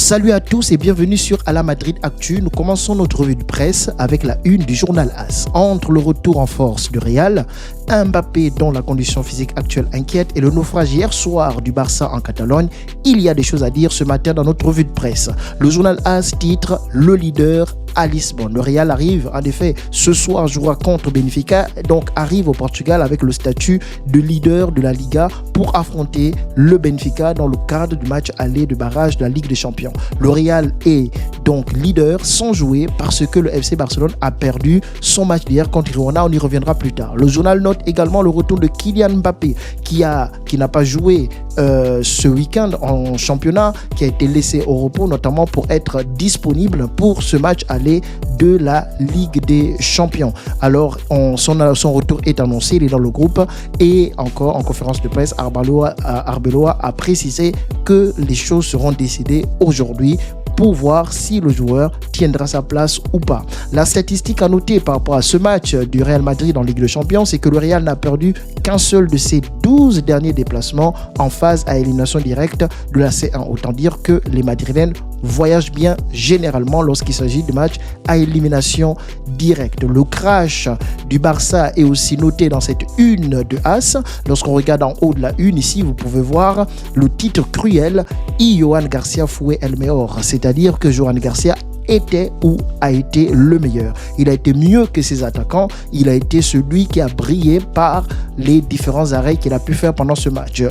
Salut à tous et bienvenue sur À la Madrid Actu. Nous commençons notre revue de presse avec la une du journal AS. Entre le retour en force du Real, Mbappé dont la condition physique actuelle inquiète et le naufrage hier soir du Barça en Catalogne, il y a des choses à dire ce matin dans notre revue de presse. Le journal AS titre « Le leader à Lisbonne ». Le Real arrive, en effet, ce soir jouera contre Benfica, donc arrive au Portugal avec le statut de leader de la Liga pour affronter le Benfica dans le cadre du match aller de barrage de la Ligue des Champions. Le Real est donc leader sans jouer parce que le FC Barcelone a perdu son match d'hier contre Girona. On y reviendra plus tard. Le journal note également le retour de Kylian Mbappé qui n'a pas joué ce week-end en championnat, qui a été laissé au repos notamment pour être disponible pour ce match aller de la Ligue des Champions. Alors son retour est annoncé, il est dans le groupe et encore en conférence de presse, Arbeloa a précisé que les choses seront décidées aujourd'hui pour voir si le joueur tiendra sa place ou pas. La statistique à noter par rapport à ce match du Real Madrid en Ligue des Champions, c'est que le Real n'a perdu qu'un seul de ses 12 derniers déplacements en phase à élimination directe de la C1. Autant dire que les Madrilènes voyagent bien généralement lorsqu'il s'agit de matchs à élimination directe. Le crash du Barça est aussi noté dans cette une de AS. Lorsqu'on regarde en haut de la une, ici, vous pouvez voir le titre cruel « Y Johan Garcia fue el mejor », c'est-à-dire que Johan Garcia était ou a été le meilleur. Il a été mieux que ses attaquants. Il a été celui qui a brillé par les différents arrêts qu'il a pu faire pendant ce match.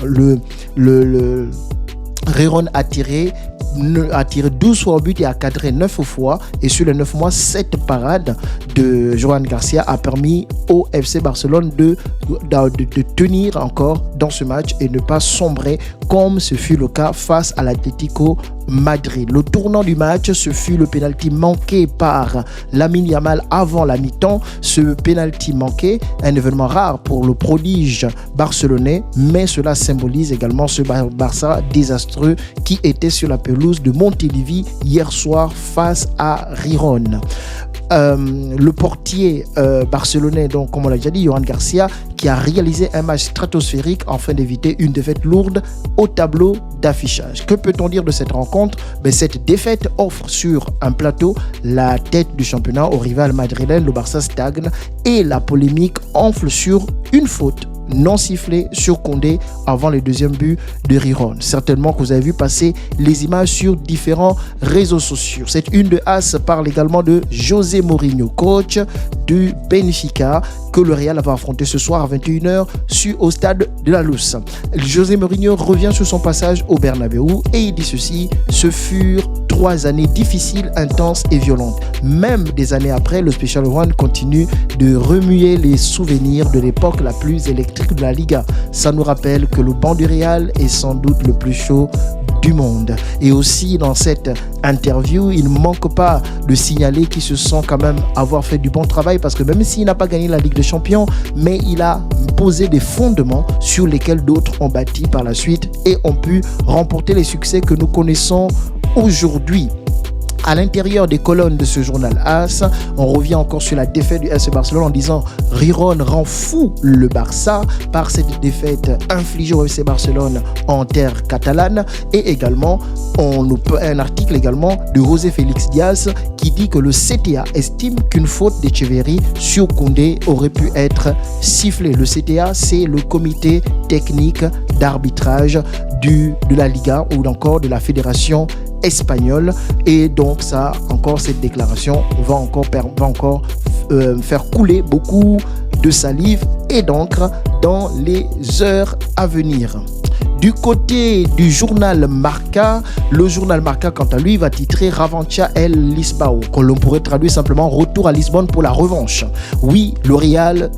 Le Riron a tiré 12 fois au but et a cadré 9 fois, et sur les 9 mois, 7 parades de Johan Garcia a permis au FC Barcelone de tenir encore dans ce match et ne pas sombrer comme ce fut le cas face à l'Atlético Madrid. Le tournant du match, ce fut le pénalty manqué par Lamine Yamal avant la mi-temps. Ce pénalty manqué, un événement rare pour le prodige barcelonais, mais cela symbolise également ce Barça désastreux qui était sur la pelouse de Montilivi hier soir face à Riron. Le portier barcelonais, donc comme on l'a déjà dit, Johan Garcia, qui a réalisé un match stratosphérique afin d'éviter une défaite lourde au tableau d'affichage. Que peut-on dire de cette rencontre? Cette défaite offre sur un plateau la tête du championnat au rival madrilène. Le Barça stagne et la polémique enfle sur une faute non sifflé sur Koundé avant le deuxième but de Riron. Certainement que vous avez vu passer les images sur différents réseaux sociaux. Cette une de AS parle également de José Mourinho, coach du Benfica, que le Real va affronter ce soir à 21h au stade de la Luz. José Mourinho revient sur son passage au Bernabéu et il dit ceci: ce furent 3 années difficiles, intenses et violentes. Même des années après, le Special One continue de remuer les souvenirs de l'époque la plus électrique de la Liga. Ça nous rappelle que le banc du Real est sans doute le plus chaud du monde. Et aussi dans cette interview, il ne manque pas de signaler qu'il se sent quand même avoir fait du bon travail, parce que même s'il n'a pas gagné la Ligue des Champions, mais il a posé des fondements sur lesquels d'autres ont bâti par la suite et ont pu remporter les succès que nous connaissons aujourd'hui. À l'intérieur des colonnes de ce journal AS, on revient encore sur la défaite du FC Barcelone en disant Riron rend fou le Barça par cette défaite infligée au FC Barcelone en terre catalane. Et également, un article également de José Félix Diaz qui dit que le CTA estime qu'une faute d'Echeverri sur Koundé aurait pu être sifflée. Le CTA, c'est le comité technique d'arbitrage de la Liga ou encore de la Fédération espagnole, et donc ça, encore cette déclaration va encore faire couler beaucoup de salive et d'encre dans les heures à venir. Du côté du journal Marca, le journal Marca, quant à lui, va titrer Revancha el Lisbao, que l'on pourrait traduire simplement Retour à Lisbonne pour la revanche. Oui, le Real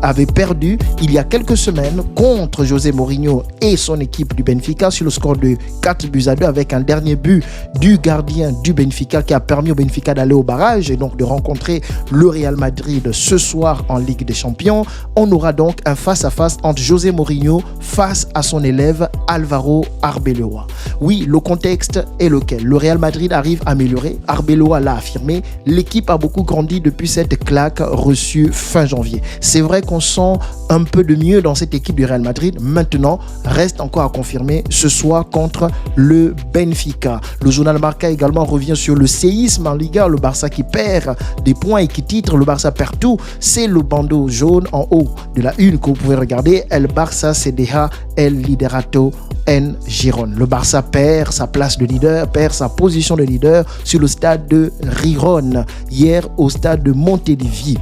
avait perdu il y a quelques semaines contre José Mourinho et son équipe du Benfica sur le score de 4-2 avec un dernier but du gardien du Benfica qui a permis au Benfica d'aller au barrage et donc de rencontrer le Real Madrid ce soir en Ligue des Champions. On aura donc un face-à-face entre José Mourinho face à son élève Álvaro Arbeloa. Oui, le contexte est lequel? Le Real Madrid arrive amélioré, Arbeloa l'a affirmé, l'équipe a beaucoup grandi depuis cette claque reçue fin janvier. C'est vrai qu'on qu'on sent un peu de mieux dans cette équipe du Real Madrid. Maintenant, reste encore à confirmer ce soir contre le Benfica. Le journal Marca également revient sur le séisme en Liga. Le Barça qui perd des points et qui titre. Le Barça perd tout. C'est le bandeau jaune en haut de la une que vous pouvez regarder. El Barça se deja el liderato en Gijón. Le Barça perd sa place de leader, perd sa position de leader sur le stade de Gijón. Hier au stade de Montilivi.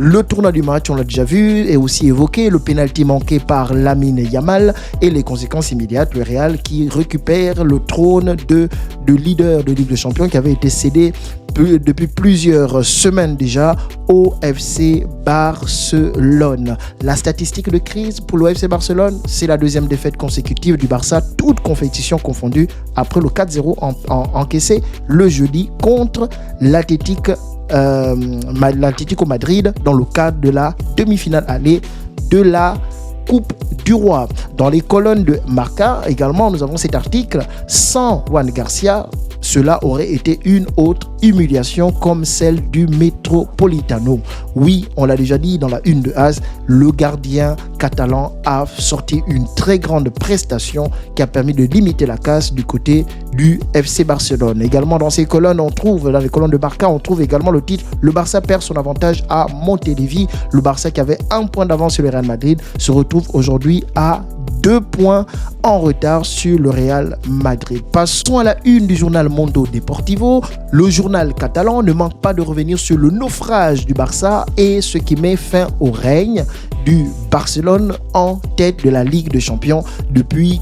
Le tournoi du match, on l'a déjà vu, est aussi évoqué, le pénalty manqué par Lamine Yamal et les conséquences immédiates, le Real qui récupère le trône de leader de Ligue des Champions qui avait été cédé depuis plusieurs semaines déjà au FC Barcelone. La statistique de crise pour le FC Barcelone, c'est la deuxième défaite consécutive du Barça, toute compétition confondue, après le 4-0 encaissé le jeudi contre l'Atlético Madrid dans le cadre de la demi-finale aller de la Coupe du Roi. Dans les colonnes de Marca également, nous avons cet article. Sans Juan Garcia, cela aurait été une autre humiliation comme celle du Metropolitano. Oui, on l'a déjà dit dans la une de AS, le gardien catalan a sorti une très grande prestation qui a permis de limiter la casse du côté du FC Barcelone. Également dans ces colonnes, dans les colonnes de Barca, on trouve également le titre « Le Barça perd son avantage à Montilivi ». Le Barça qui avait un point d'avance sur le Real Madrid se retrouve aujourd'hui à 2 points en retard sur le Real Madrid. Passons à la une du journal Mundo Deportivo. Le journal catalan ne manque pas de revenir sur le naufrage du Barça et ce qui met fin au règne du Barcelone en tête de la Ligue des Champions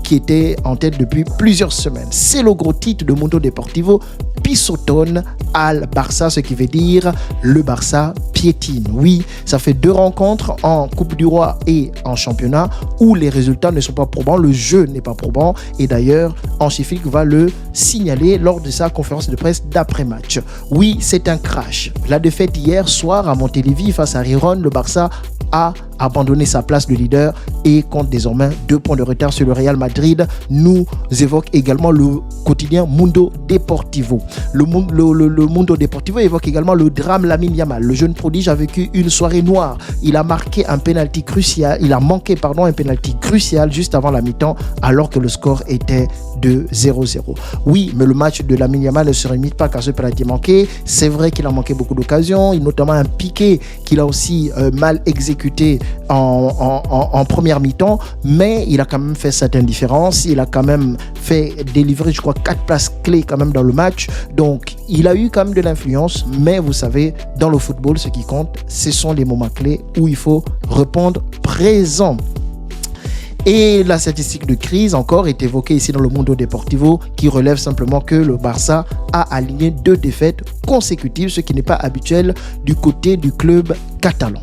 qui était en tête depuis plusieurs semaines. C'est le gros titre de Mundo Deportivo. Pisotón al Barça, ce qui veut dire le Barça piétine. Oui, ça fait 2 rencontres en Coupe du Roi et en championnat où les résultats ne sont pas probants, le jeu n'est pas probant et d'ailleurs Hansi Flick va le signaler lors de sa conférence de presse d'après-match. Oui, c'est un crash. La défaite hier soir à Montilivi face à Gijón, le Barça a abandonné sa place de leader et compte désormais 2 points de retard sur le Real Madrid. Nous évoque également le quotidien Mundo Deportivo. Le Mundo Deportivo évoque également le drame Lamine Yamal. Le jeune prodige a vécu une soirée noire. Il a manqué un penalty crucial juste avant la mi-temps alors que le score était de 0-0. Oui, mais le match de Lamine Yamal ne se limite pas qu'à ce penalty manqué. C'est vrai qu'il a manqué beaucoup d'occasions, notamment un piqué qu'il a aussi mal exécuté en première mi-temps, mais il a quand même fait certaines différences. Il a quand même fait délivrer, je crois, 4 passes clés quand même dans le match. Donc, il a eu quand même de l'influence, mais vous savez, dans le football, ce qui compte, ce sont les moments clés où il faut répondre présent. Et la statistique de crise encore est évoquée ici dans le Mundo Deportivo qui relève simplement que le Barça a aligné 2 défaites consécutives, ce qui n'est pas habituel du côté du club catalan.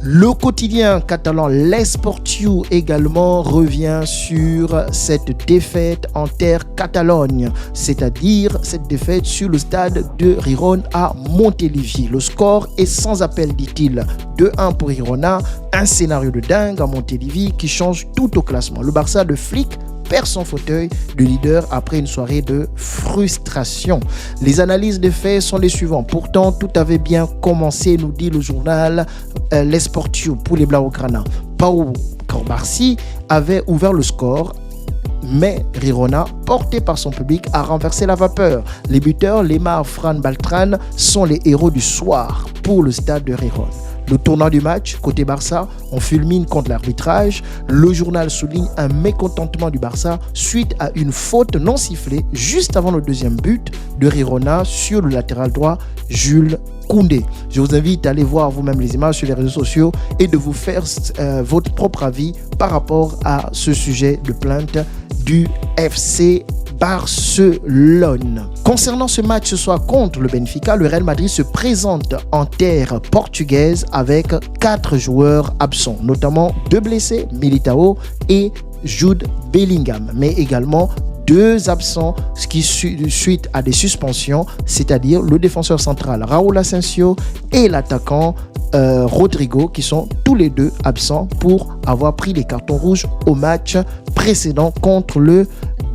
Le quotidien catalan L'Esportiu également revient sur cette défaite en terre Catalogne, c'est-à-dire cette défaite sur le stade de Gijón à Montilivi. Le score est sans appel, dit-il. 2-1 pour Girona, un scénario de dingue à Montilivi qui change tout au classement. Le Barça de Flick perd son fauteuil de leader après une soirée de frustration. Les analyses des faits sont les suivantes. Pourtant, tout avait bien commencé, nous dit le journal L'Esportiu pour les Blaugrana. Pau Corbarsi avait ouvert le score, mais Girona, porté par son public, a renversé la vapeur. Les buteurs, Lemar Fran Baltran, sont les héros du soir pour le stade de Gijón. Le tournant du match, côté Barça, on fulmine contre l'arbitrage. Le journal souligne un mécontentement du Barça suite à une faute non sifflée juste avant le deuxième but de Girona sur le latéral droit Jules Koundé. Je vous invite à aller voir vous-même les images sur les réseaux sociaux et de vous faire votre propre avis par rapport à ce sujet de plainte du FC Barcelone. Concernant ce match ce soir contre le Benfica, le Real Madrid se présente en terre portugaise avec 4 joueurs absents, notamment 2 blessés, Militao et Jude Bellingham, mais également 2 absents suite à des suspensions, c'est-à-dire le défenseur central Raúl Asensio et l'attaquant Rodrigo, qui sont tous les 2 absents pour avoir pris les cartons rouges au match précédent contre le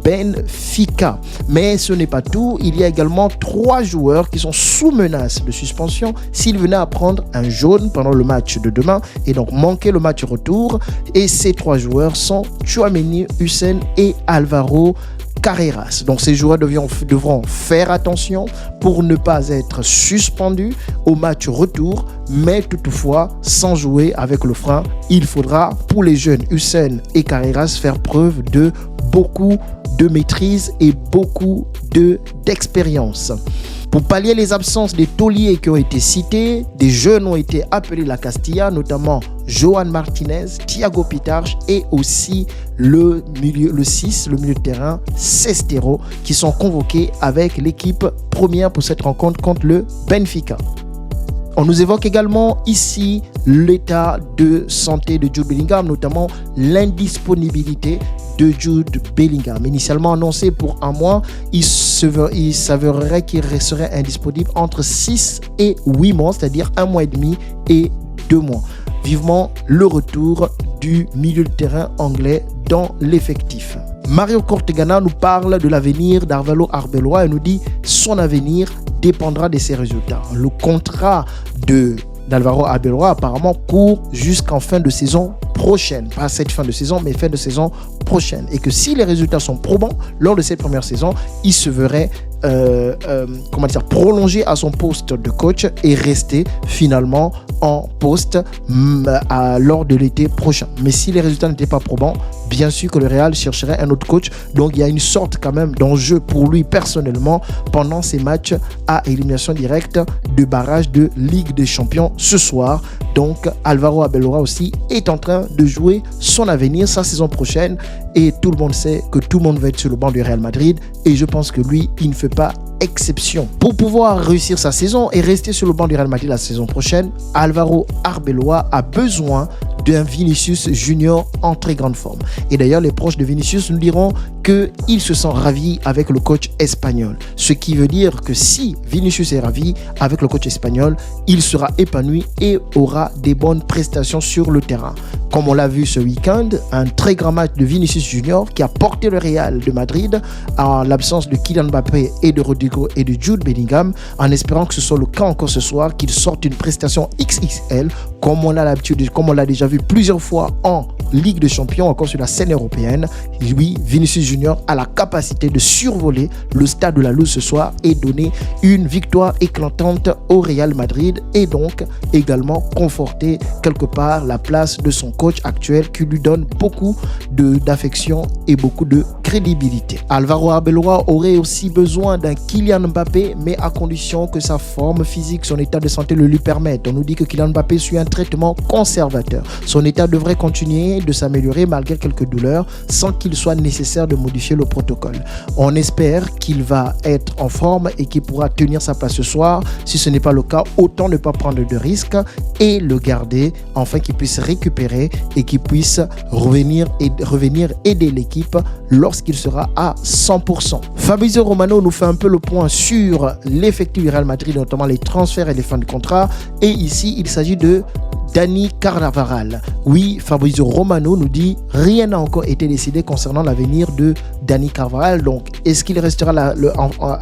Benfica. Mais ce n'est pas tout, il y a également 3 joueurs qui sont sous menace de suspension s'ils venaient à prendre un jaune pendant le match de demain et donc manquer le match retour. Et ces 3 joueurs sont Tchouaméni, Hussein et Alvaro Carreras. Donc ces joueurs devront faire attention pour ne pas être suspendus au match retour, mais toutefois sans jouer avec le frein. Il faudra pour les jeunes Hussein et Carreras faire preuve de beaucoup de maîtrise et beaucoup d'expérience. Pour pallier les absences des tauliers qui ont été cités, des jeunes ont été appelés la Castilla, notamment Johan Martinez, Thiago Pitarch et aussi le milieu de terrain Sestero, qui sont convoqués avec l'équipe première pour cette rencontre contre le Benfica. On nous évoque également ici l'état de santé de Jude Bellingham, notamment l'indisponibilité de Jude Bellingham. Initialement annoncé pour un mois, il s'avérerait qu'il serait indisponible entre 6 et 8 mois, c'est-à-dire 1 mois et demi et 2 mois. Vivement le retour du milieu de terrain anglais dans l'effectif. Mario Cortegana nous parle de l'avenir d'Alvaro Arbeloa et nous dit son avenir dépendra de ses résultats. Le contrat d'Alvaro Arbeloa apparemment court jusqu'en fin de saison prochaine, pas cette fin de saison mais fin de saison prochaine, et que si les résultats sont probants lors de cette première saison, il se verrait prolonger à son poste de coach et rester finalement en poste lors de l'été prochain. Mais si les résultats n'étaient pas probants, bien sûr que le Real chercherait un autre coach. Donc il y a une sorte quand même d'enjeu pour lui personnellement pendant ces matchs à élimination directe de barrage de Ligue des Champions ce soir. Donc Alvaro Arbeloa aussi est en train de jouer son avenir, sa saison prochaine, et tout le monde sait que tout le monde va être sur le banc du Real Madrid, et je pense que lui, il ne fait pas exception. Pour pouvoir réussir sa saison et rester sur le banc du Real Madrid la saison prochaine, Alvaro Arbeloa a besoin d'un Vinicius Junior en très grande forme. Et d'ailleurs, les proches de Vinicius nous diront qu'il se sent ravi avec le coach espagnol. Ce qui veut dire que si Vinicius est ravi avec le coach espagnol, il sera épanoui et aura des bonnes prestations sur le terrain. Comme on l'a vu ce week-end, un très grand match de Vinicius Junior qui a porté le Real de Madrid en l'absence de Kylian Mbappé et de Rodrigo et de Jude Bellingham, en espérant que ce soit le cas encore ce soir, qu'il sorte une prestation XXL comme on a l'habitude, comme on l'a déjà vu plusieurs fois en Ligue des Champions, encore sur la scène européenne. Oui, Vinicius Junior a la capacité de survoler le stade de la Luz ce soir et donner une victoire éclatante au Real Madrid, et donc également conforter quelque part la place de son coach actuel qui lui donne beaucoup d'affection et beaucoup de crédibilité. Alvaro Arbeloa aurait aussi besoin d'un Kylian Mbappé, mais à condition que sa forme physique, son état de santé le lui permette. On nous dit que Kylian Mbappé suit un traitement conservateur. Son état devrait continuer de s'améliorer malgré quelques douleurs sans qu'il soit nécessaire de modifier le protocole. On espère qu'il va être en forme et qu'il pourra tenir sa place ce soir. Si ce n'est pas le cas, autant ne pas prendre de risques et le garder, afin qu'il puisse récupérer et qu'il puisse revenir aider l'équipe lorsqu'il sera à 100%. Fabrizio Romano nous fait un peu le point sur l'effectif du Real Madrid, notamment les transferts et les fins de contrat. Et ici, il s'agit de Dani Carvajal. Oui, Fabrizio Romano nous dit rien n'a encore été décidé concernant l'avenir de Dani Carvajal. Donc, est-ce qu'il restera là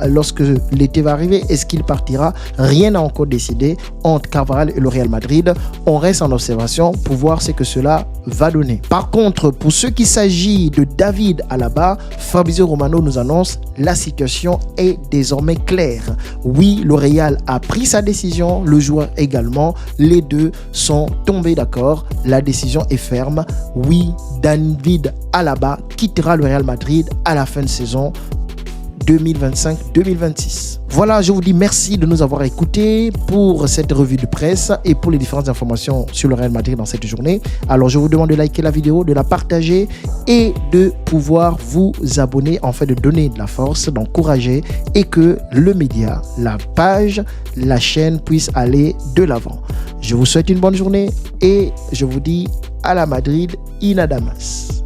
lorsque l'été va arriver? Est-ce qu'il partira? Rien n'a encore décidé entre Carvajal et le Real Madrid. On reste en observation pour voir ce que cela va donner. Par contre, pour ce qui s'agit de David Alaba, Fabrizio Romano nous annonce la situation est désormais claire. Oui, le Real a pris sa décision, le joueur également. Les deux sont tombés d'accord. La décision est ferme. Oui, David Alaba quittera le Real Madrid à la fin de saison 2025-2026. Voilà, je vous dis merci de nous avoir écoutés pour cette revue de presse et pour les différentes informations sur le Real Madrid dans cette journée. Alors, je vous demande de liker la vidéo, de la partager et de pouvoir vous abonner, en fait de donner de la force, d'encourager, et que le média, la page, la chaîne puisse aller de l'avant. Je vous souhaite une bonne journée et je vous dis à la Madrid, in adamas.